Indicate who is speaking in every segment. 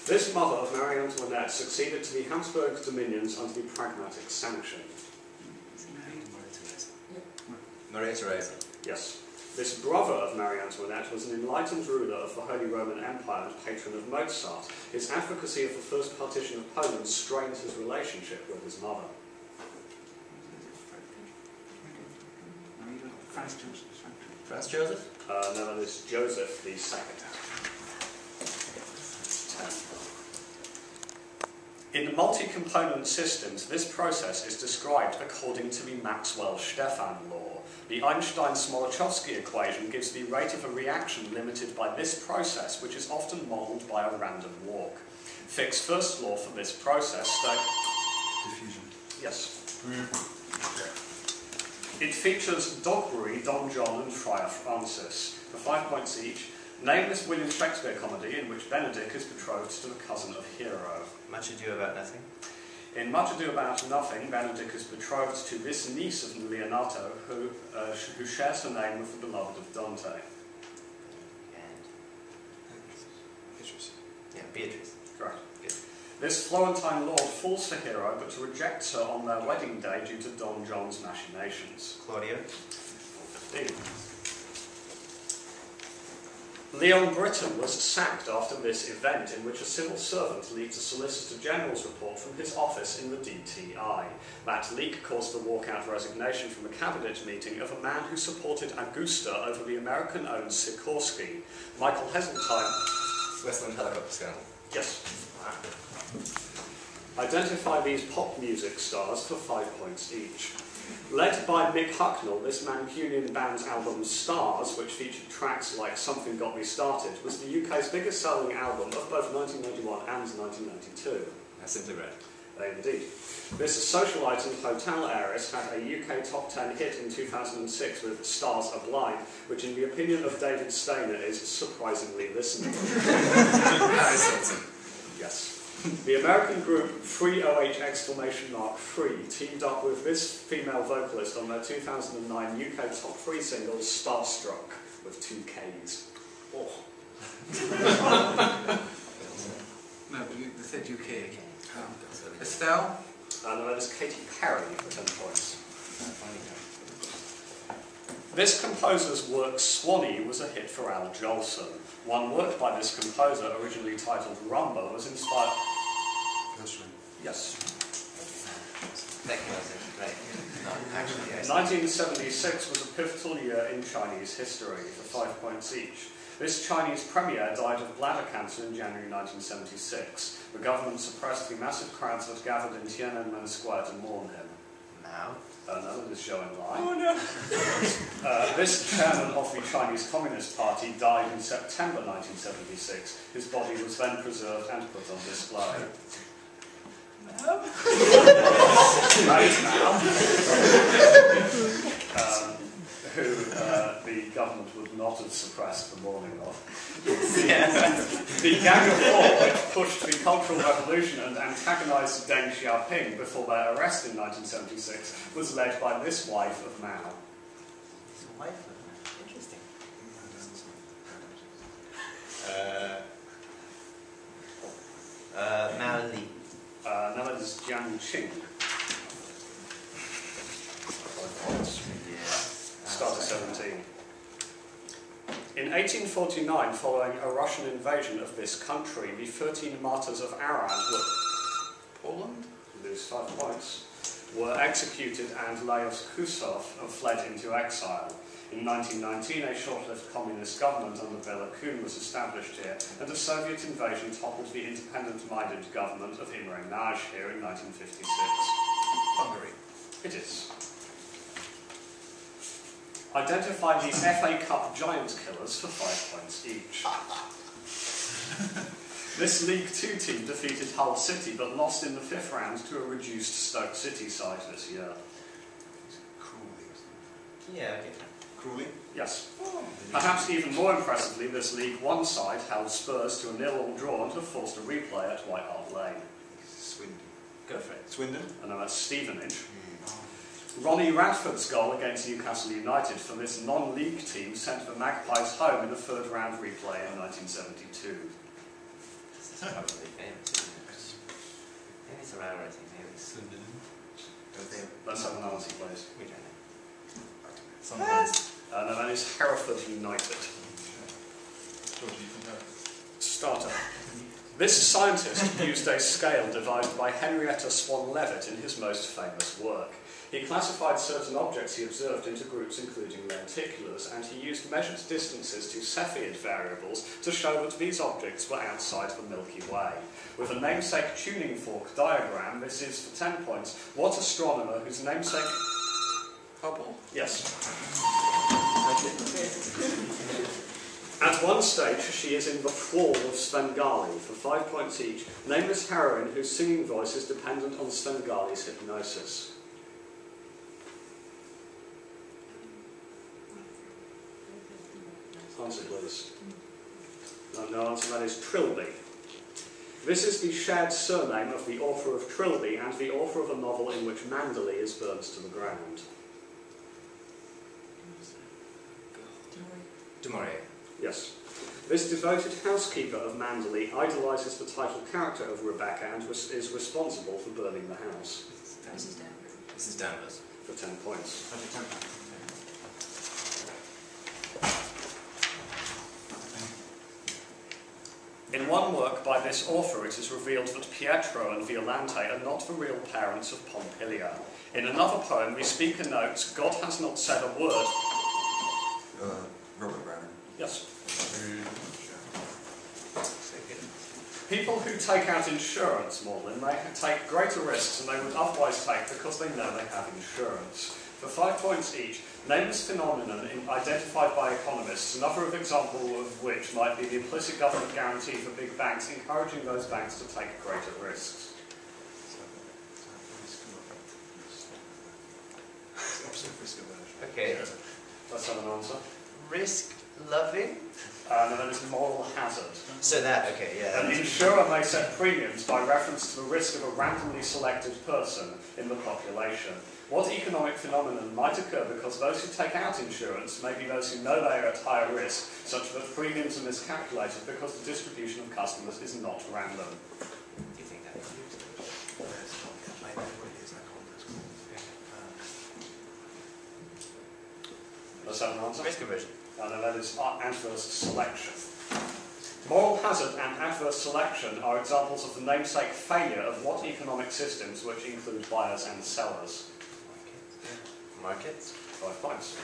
Speaker 1: This mother of Marie Antoinette succeeded to the Habsburg dominions under the Pragmatic Sanction.
Speaker 2: Maria Theresa.
Speaker 1: Yes. This brother of Marie Antoinette was an enlightened ruler of the Holy Roman Empire and patron of Mozart. His advocacy of the first partition of Poland strained his relationship with his mother.
Speaker 2: Franz Joseph?
Speaker 1: No, that is Joseph II. In multi-component systems, this process is described according to the Maxwell-Stefan law. The Einstein-Smoluchowski equation gives the rate of a reaction limited by this process, which is often modelled by a random walk. Fick's first law for this process states...
Speaker 3: Diffusion.
Speaker 1: Yes. It features Dogberry, Don John and Friar Francis. For 5 points each, name this William Shakespeare comedy in which Benedick is betrothed to the cousin of Hero.
Speaker 2: Much Ado About Nothing.
Speaker 1: In Much Ado About Nothing, Benedick is betrothed to this niece of Leonato, who shares her name with the beloved of Dante.
Speaker 2: And
Speaker 3: Beatrice.
Speaker 2: yeah, Beatrice.
Speaker 1: Correct.
Speaker 2: Good.
Speaker 1: This Florentine lord falls for Hero, but rejects her on their wedding day due to Don John's machinations.
Speaker 2: Claudio.
Speaker 1: 15. Leon Britton was sacked after this event, in which a civil servant leaked a Solicitor General's report from his office in the DTI. That leak caused the walkout resignation from a cabinet meeting of a man who supported Augusta over the American-owned Sikorsky. Michael Heseltine...
Speaker 2: Westland Helicopter Scandal.
Speaker 1: Yes. Identify these pop music stars for 5 points each. Led by Mick Hucknall, this Mancunian band's album Stars, which featured tracks like Something Got Me Started, was the UK's biggest selling album of both 1991 and 1992.
Speaker 2: That's Simply Red.
Speaker 1: Indeed. This socialite and hotel heiress had a UK top 10 hit in 2006 with Stars Are Blind, which in the opinion of David Stainer is surprisingly listenable. Yes. The American group 3OH!Free teamed up with this female vocalist on their 2009 UK top 3 single Starstruck with 2 Ks. Oh.
Speaker 3: No, but they said UK. Estelle?
Speaker 1: And that is Katy Perry for 10 points. This composer's work Swanee was a hit for Al Jolson. One work by this composer, originally titled Rumba, was inspired...
Speaker 3: That's right.
Speaker 1: Yes.
Speaker 2: Right. No, actually, yes.
Speaker 1: 1976 was a pivotal year in Chinese history, for 5 points each. This Chinese premier died of bladder cancer in January 1976. The government suppressed the massive crowds that gathered in Tiananmen Square to mourn him.
Speaker 2: Now?
Speaker 1: No, that is showing line.
Speaker 2: Oh no!
Speaker 1: This chairman of the Chinese Communist Party died in September 1976. His body was then preserved and put on display. That is Mao. Who the government would not have suppressed the mourning of. The Gang of Four, which pushed the Cultural Revolution and antagonised Deng Xiaoping before their arrest in 1976, was led by this wife of Mao.
Speaker 2: His wife of Mao. Interesting. Mao Li.
Speaker 1: Now that is Jiang Qing. Start at 17. In 1849, following a Russian invasion of this country, the 13 martyrs of Arad were... Poland? Lose 5 points. Were executed and Lajos Kusov fled into exile. In 1919, a short-lived communist government under Bela Kun was established here, and a Soviet invasion toppled the independent-minded government of Imre Nagy here in 1956.
Speaker 2: Hungary.
Speaker 1: It is. Identify these FA Cup giant killers for 5 points each. This League Two team defeated Hull City, but lost in the 5th round to a reduced Stoke City side this year.
Speaker 2: Yeah, okay.
Speaker 3: Crawley?
Speaker 1: Yes. Perhaps even more impressively, this League One side held Spurs to a 0-0 draw and have forced a replay at White Hart Lane.
Speaker 3: Swindon.
Speaker 1: Go for it.
Speaker 3: Swindon?
Speaker 1: And then that's Stevenage. Ronnie Radford's goal against Newcastle United for this non-league team sent the Magpies home in a 3rd round replay in 1972.
Speaker 2: priority, maybe.
Speaker 1: Let's have an answer, please.
Speaker 2: We don't know.
Speaker 3: Sometimes.
Speaker 1: And that is Hereford United. Starter. This scientist used a scale devised by Henrietta Swan Leavitt in his most famous work. He classified certain objects he observed into groups including lenticulars, and he used measured distances to Cepheid variables to show that these objects were outside the Milky Way. With a namesake tuning fork diagram, this is for 10 points. What astronomer whose namesake...
Speaker 3: Hubble?
Speaker 1: Yes. At one stage, she is in the fall of Svengali for 5 points each. Name this heroine whose singing voice is dependent on Svengali's hypnosis. Answer, please. No answer, that is Trilby. This is the shared surname of the author of Trilby and the author of a novel in which Magdalen is burnt to the ground.
Speaker 2: Du Maurier.
Speaker 1: Yes. This devoted housekeeper of Mandalay idolises the title character of Rebecca and is responsible for burning the house.
Speaker 2: Mrs. Danvers.
Speaker 1: For 10 points. In one work by this author, it is revealed that Pietro and Violante are not the real parents of Pompilia. In another poem, the speaker notes, God has not said a word.
Speaker 3: Robert Browning.
Speaker 1: Yes. People who take out insurance, Maudlin, they take greater risks than they would otherwise take because they know they have insurance. For 5 points each, name this phenomenon identified by economists, another example of which might be the implicit government guarantee for big banks encouraging those banks to take greater risks.
Speaker 2: Okay.
Speaker 1: Let's have an answer.
Speaker 2: Risk loving?
Speaker 1: No, that is moral hazard.
Speaker 2: So that, okay, yeah.
Speaker 1: An insurer may set premiums by reference to the risk of a randomly selected person in the population. What economic phenomenon might occur because those who take out insurance may be those who know they are at higher risk, such that premiums are miscalculated because the distribution of customers is not random?
Speaker 2: Do you think that includes it?
Speaker 1: Let's have an answer.
Speaker 2: Risk aversion.
Speaker 1: No, that is adverse selection. Moral hazard and adverse selection are examples of the namesake failure of what economic systems which include buyers and sellers.
Speaker 2: Markets?
Speaker 1: 5 points.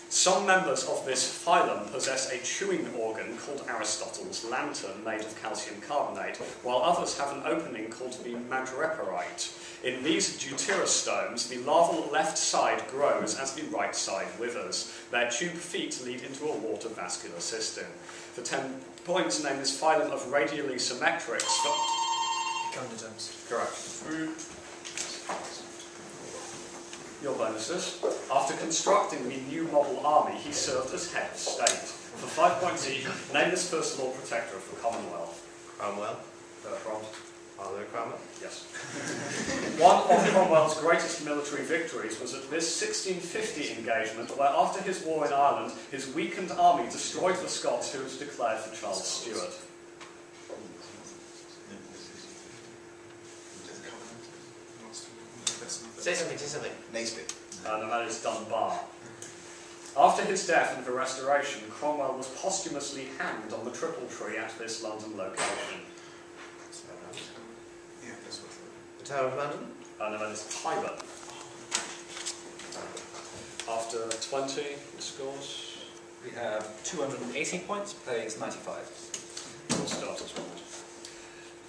Speaker 1: Some members of this phylum possess a chewing organ called Aristotle's lantern made of calcium carbonate, while others have an opening called the madreporite. In these deuterostomes, the larval left side grows as the right side withers. Their tube feet lead into a water vascular system. For 10 points, name this phylum of radially symmetric...
Speaker 2: Echinoderms.
Speaker 1: Correct. Your bonuses. After constructing the new model army, he served as head of state. For 5 points each, name this first Lord Protector of the Commonwealth.
Speaker 2: Cromwell.
Speaker 1: Bertrand.
Speaker 2: Oliver Cromwell.
Speaker 1: Yes. One of Cromwell's greatest military victories was at this 1650 engagement, where after his war in Ireland, his weakened army destroyed the Scots who had declared for Charles Stuart.
Speaker 2: Say something.
Speaker 3: Naseby.
Speaker 1: And that is Dunbar. After his death and the Restoration, Cromwell was posthumously hanged on the Triple Tree at this London location.
Speaker 3: Yeah, that's what
Speaker 2: The Tower of London?
Speaker 1: And that is Tyburn. After 20 scores,
Speaker 4: We have 218 points, plays 95.
Speaker 1: we'll start as well.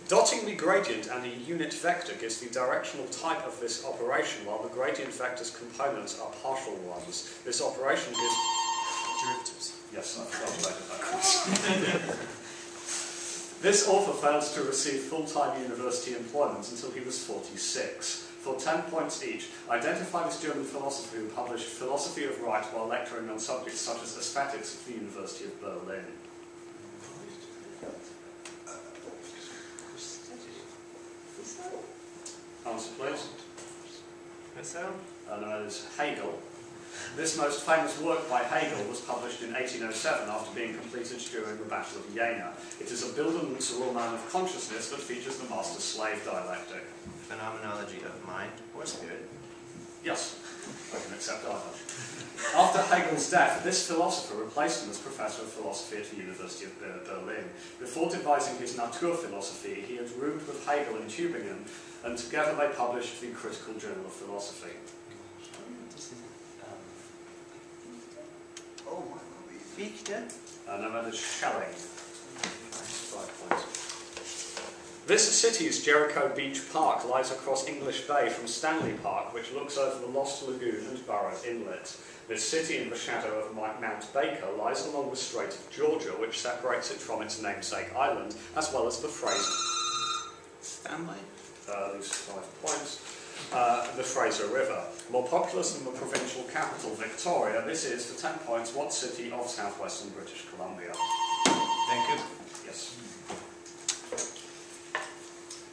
Speaker 1: Dotting the gradient and a unit vector gives the directional type of this operation, while the gradient vector's components are partial ones. This operation gives...
Speaker 2: Derivatives.
Speaker 1: Yes, I forgot about that. This author failed to receive full-time university employment until he was 46. For 10 points each, identify this German philosopher who published Philosophy of Right while lecturing on subjects such as aesthetics at the University of Berlin.
Speaker 2: Husserl?
Speaker 1: Answer, please.
Speaker 2: Husserl?
Speaker 1: And that is Hegel. This most famous work by Hegel was published in 1807 after being completed during the Battle of Jena. It is a Bildungsroman of consciousness that features the master-slave dialectic.
Speaker 2: Phenomenology of mind or spirit.
Speaker 1: Yes, I can accept either. After Hegel's death, this philosopher replaced him as professor of philosophy at the University of Berlin. Before devising his Naturphilosophie, he had roomed with Hegel in Tübingen, and together they published the Critical Journal of Philosophy.
Speaker 3: Oh, my God.
Speaker 2: Fichte?
Speaker 1: And that is Schelling. 5 points. This city's Jericho Beach Park lies across English Bay from Stanley Park, which looks over the Lost Lagoon and Burrow Inlet. This city in the shadow of Mount Baker lies along the Strait of Georgia, which separates it from its namesake island, as well as the phrase...
Speaker 3: Stanley?
Speaker 1: These 5 points. The Fraser River. More populous than the provincial capital, Victoria, this is, for 10 points, what city of southwestern British Columbia?
Speaker 2: Vancouver.
Speaker 1: Yes.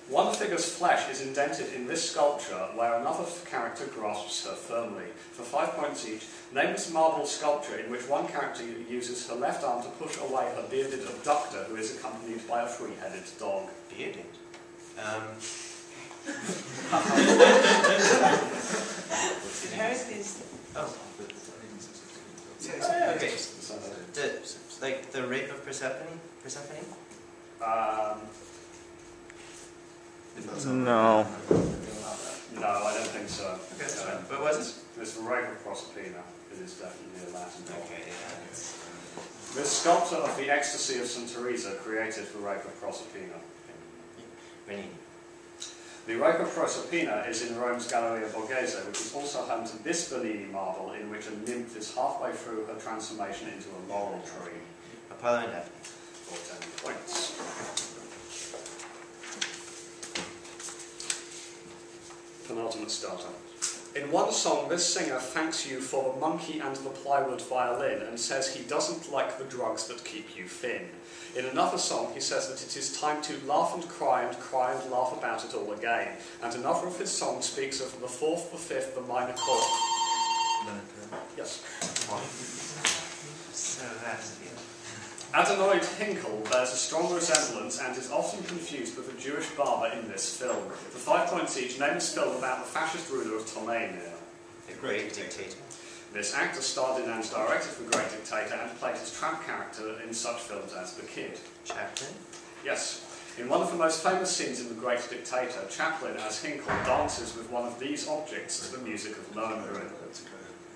Speaker 1: One figure's flesh is indented in this sculpture where another character grasps her firmly. For 5 points each, name this marble sculpture in which one character uses her left arm to push away a bearded abductor who is accompanied by a three-headed dog.
Speaker 2: Bearded? Oh. Okay. The rape of Persephone?
Speaker 5: No.
Speaker 1: No, I don't think so.
Speaker 2: Okay, that's fine. What was it?
Speaker 1: It's the rape of Proserpina. It is definitely a Latin dog.
Speaker 2: Okay, yeah.
Speaker 1: The sculptor of the Ecstasy of St. Teresa created the rape of Proserpina.
Speaker 2: Bernini.
Speaker 1: The rape of Proserpina is in Rome's Galleria Borghese, which is also home to this Bernini marble, in which a nymph is halfway through her transformation into a laurel tree.
Speaker 2: Apollo and Daphne.
Speaker 1: For 10 points. Penultimate starter. In one song, this singer thanks you for the monkey and the plywood violin and says he doesn't like the drugs that keep you thin. In another song, he says that it is time to laugh and laugh about it all again. And another of his songs speaks of the fourth, the fifth, the minor chord. Yes.
Speaker 2: So that's it.
Speaker 1: Adenoid Hinkle bears a strong resemblance and is often confused with a Jewish barber in this film. For 5 points each, name this film about the fascist ruler of Tomania.
Speaker 2: The Great Dictator.
Speaker 1: This actor starred in and directed The Great Dictator and played his tramp character in such films as The Kid.
Speaker 2: Chaplin?
Speaker 1: Yes. In one of the most famous scenes in The Great Dictator, Chaplin, as Hinkle, dances with one of these objects to the music of Lohengrin.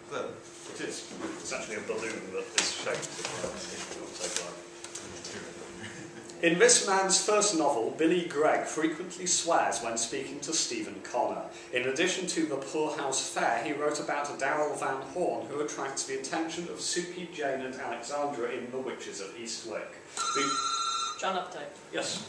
Speaker 2: Globe.
Speaker 1: It is. It's actually a balloon that is shaped. In this man's first novel, Billy Gregg frequently swears when speaking to Stephen Connor. In addition to The Poorhouse Fair, he wrote about a Darrell Van Horn who attracts the attention of Suki, Jane and Alexandra in The Witches of Eastwick.
Speaker 6: John Updike.
Speaker 1: Yes.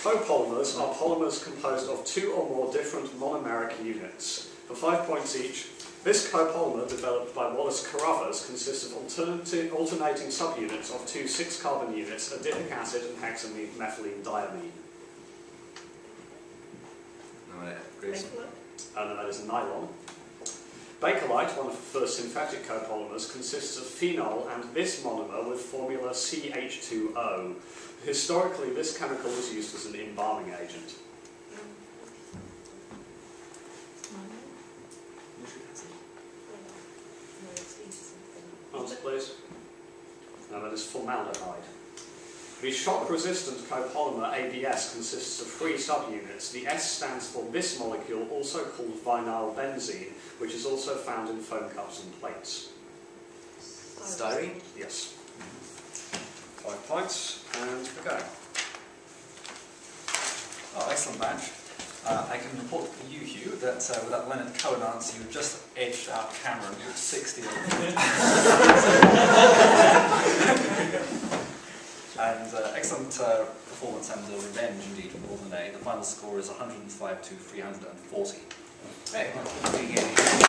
Speaker 1: Copolymers are polymers composed of 2 or more different monomeric units. For 5 points each, this copolymer, developed by Wallace Carruthers, consists of alternating subunits of 2 6-carbon units, adipic acid and hexamethylene diamine. And that is nylon. Bakelite, one of the first synthetic copolymers, consists of phenol and this monomer with formula CH2O. Historically, this chemical was used as an embalming agent. Answer, please. No, that is formaldehyde. The shock-resistant copolymer ABS consists of 3 subunits. The S stands for this molecule, also called vinyl benzene, which is also found in foam cups and plates.
Speaker 2: Styrene?
Speaker 1: Yes. 5 points, and go.
Speaker 4: Oh, excellent match. I can report to you, Hugh, that with that Leonard Cohen answer, you just edged out Cameron with 60 And excellent performance and revenge indeed from Alden A. The final score is 105 to 340.
Speaker 2: Right.